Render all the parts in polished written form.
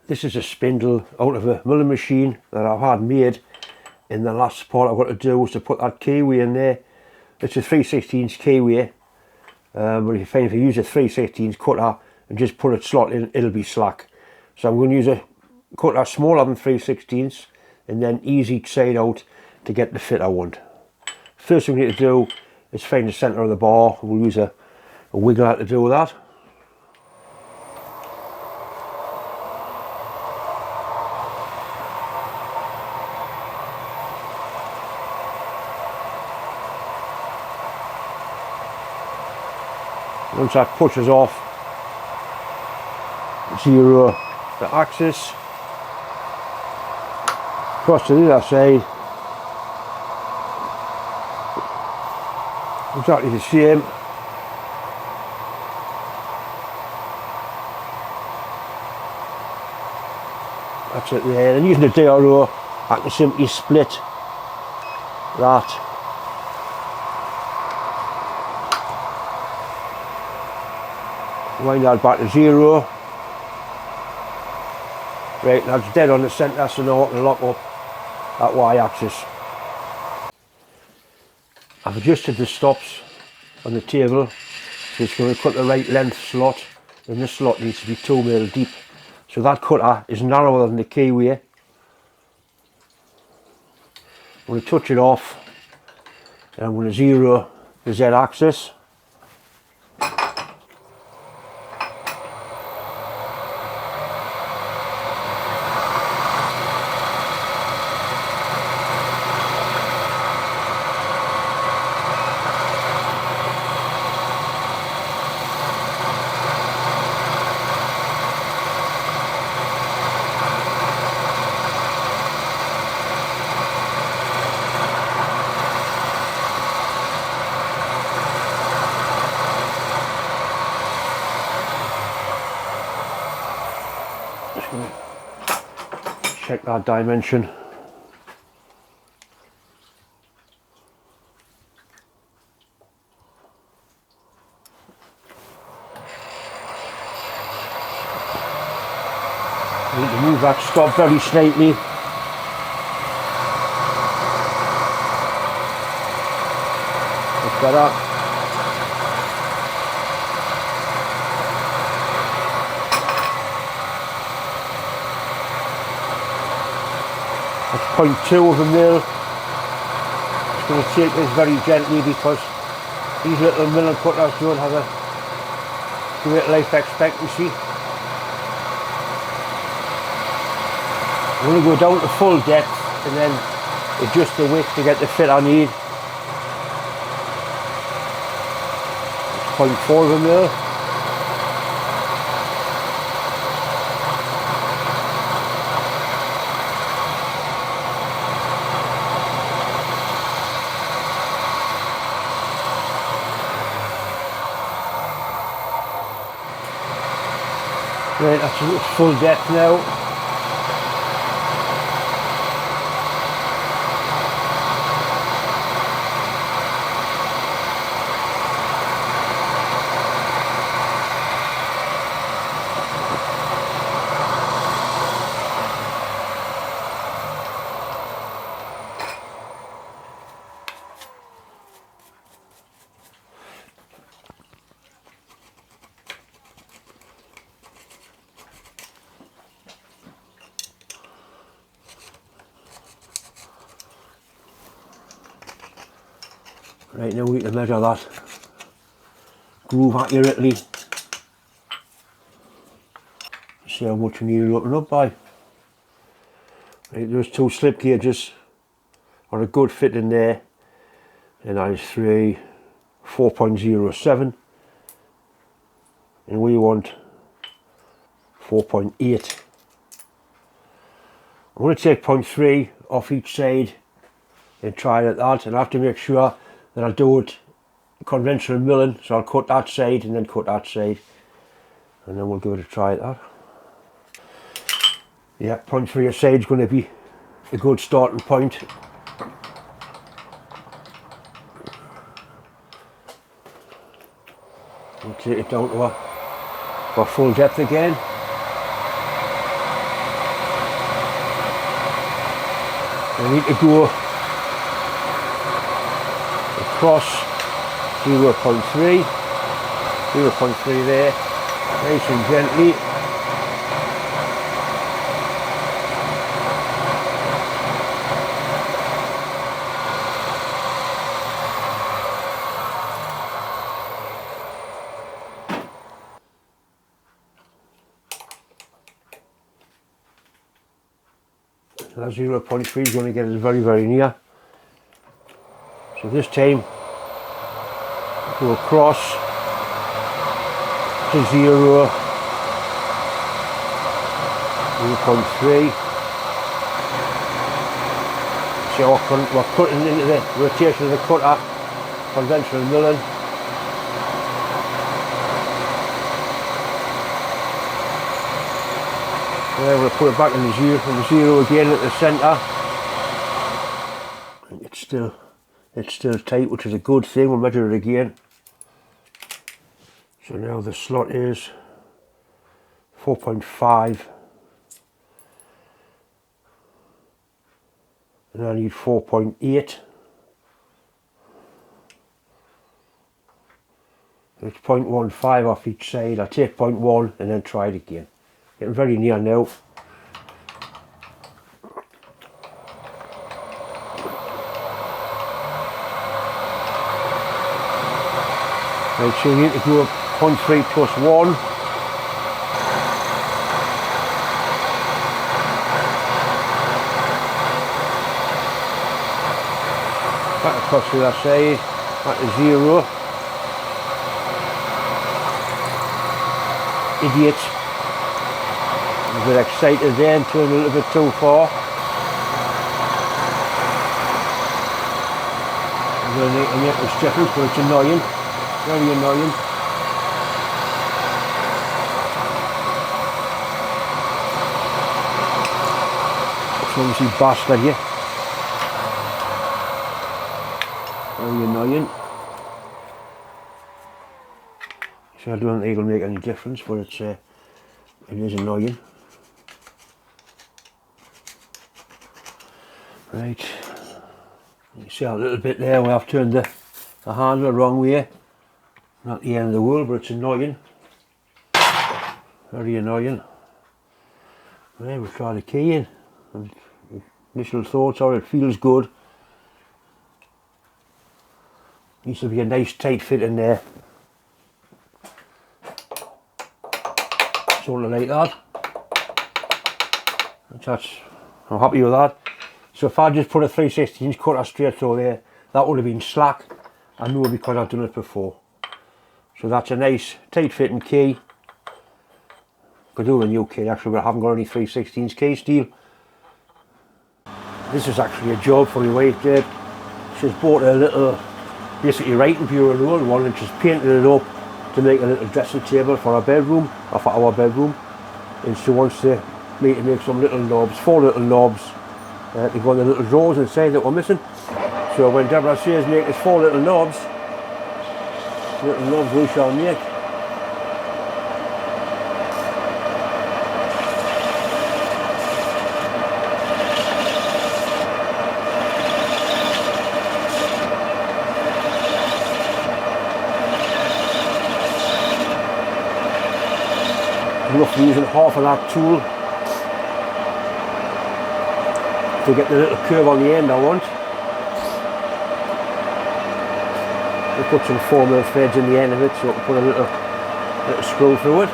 This is a spindle out of a milling machine that I've had made, and the last part I've got to do is to put that keyway in there. It's a 3/16 keyway, but if you use a 3/16 cutter and just put it slot in, it'll be slack. So I'm going to use a cutter smaller than 3/16 and then ease each side out to get the fit I want. First thing we need to do is find the centre of the bar. We'll use a wiggler to do that. Once that pushes off, zero the axis, across to the other side, exactly the same. That's it there. And using the DRO, I can simply split that. Wind that back to zero. Right, that's dead on the centre, so now I can lock up that y-axis. I've adjusted the stops on the table, so it's going to cut the right length slot, and this slot needs to be 2 mm deep. So that cutter is narrower than the keyway. I'm going to touch it off, and I'm going to zero the z-axis. Just going to check that dimension. I need to move that stop very slightly. That's better. That's 0.2 of a mil. Just going to take this very gently because these little milling cutters don't have a great life expectancy. I'm going to go down to full depth and then adjust the width to get the fit I need. It's 0.4 of a mil. Right, that's full depth now. Right, now we can measure that groove accurately. See how much we need to open up by. Right, there's 2 slip gauges are a good fit in there, and that is 4.07, and we want 4.8. I'm going to take 0.3 off each side and try it at that, and I have to make sure that I do it conventional milling, so I'll cut that side and then cut that side, and then we'll give it a try at that. Yeah, 0.3 a side is going to be a good starting point. We'll take it down to our full depth again. I need to go across 0.3, 0.3 there, nice and gently. So that 0.3 is going to get us very, very near. So this time, go across to 0.3. So we're cutting into the rotation of the cutter, conventional milling. There we'll put it back in the zero again at the centre. It's still tight, which is a good thing. We'll measure it again. So now the slot is 4.5. And I need 4.8. It's 0.15 off each side. I'll take 0.1 and then try it again. Getting very near now. Right, so you need to go 0.3 plus 1. Back across to that side, back to 0. Idiot. A bit excited then, turned a little bit too far. I'm going to need to make this difference, but it's annoying. Very annoying. Clumsy bastard, yeah. Very annoying. So I don't think it'll make any difference, but it is annoying. Right. You see a little bit there where I've turned the handle the wrong way. Not the end of the world, but it's annoying. Very annoying. Right, we'll try the key in. And initial thoughts are it feels good. Needs to be a nice tight fit in there. Sort of like that. I'm happy with that. So if I just put a 3/16 cutter straight through there, that would have been slack. I know because I've done it before. So that's a nice tight fitting key. Could do a new key actually, but I haven't got any 3/16 key steel. This is actually a job for my wife, Deb. She's bought a little, basically writing bureau, an old one, and she's painted it up to make a little dressing table for our bedroom, or for our bedroom. And she wants me to make some little knobs, 4 little knobs, to go in the little drawers inside that we're missing. So when Deborah says make us 4 little knobs we shall make. Roughly using half of that tool to get the little curve on the end I want. We put some 4mm threads in the end of it so we can put a little screw through it.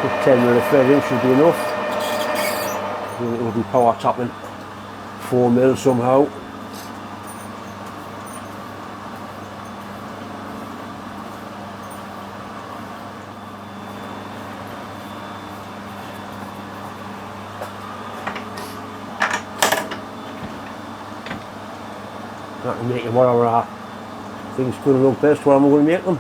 Put 10mm thread in, should be enough. It will be power tapping 4mm somehow. I can make them whatever I think's going to look best, where I'm going to make them.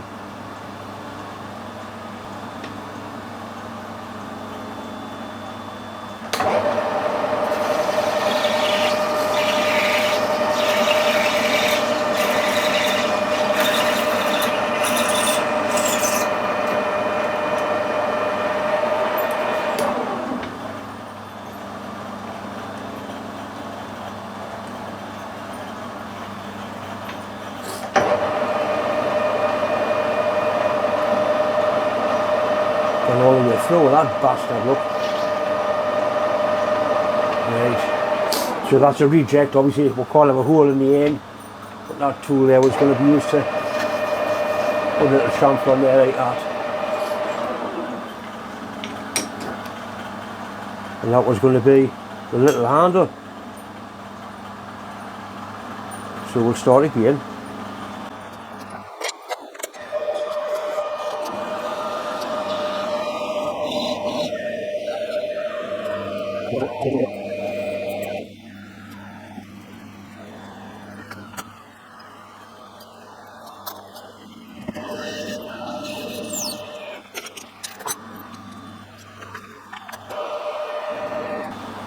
Gone all the way through with that bastard, look. Right. So that's a reject, obviously we'll call it a hole in the end. But that tool there was going to be used to put a little chamfer on there like that. And that was going to be the little handle. So we'll start again.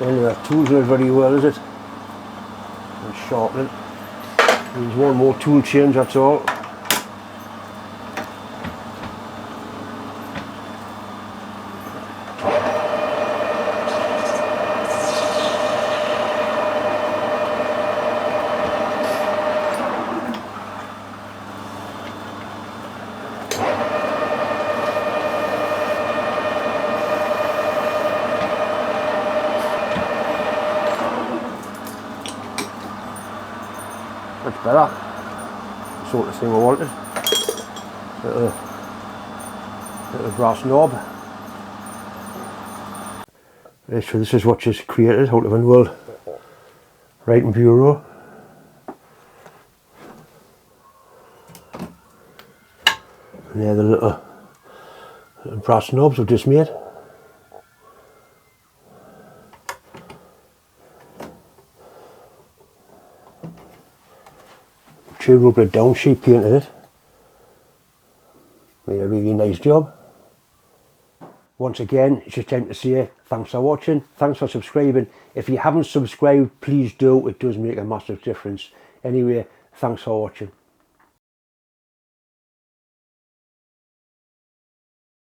Anyway, that tool's not very well, is it? And sharpening. Needs one more tool change, that's all. Much better. Sort of thing I wanted. Little brass knob. Right, so this is what just created out of an old writing bureau. And there the little brass knobs I've just made. Rubber down sheet painted it. Made a really nice job. Once again, it's just time to say thanks for watching, thanks for subscribing. If you haven't subscribed, please do, it does make a massive difference. Anyway, thanks for watching.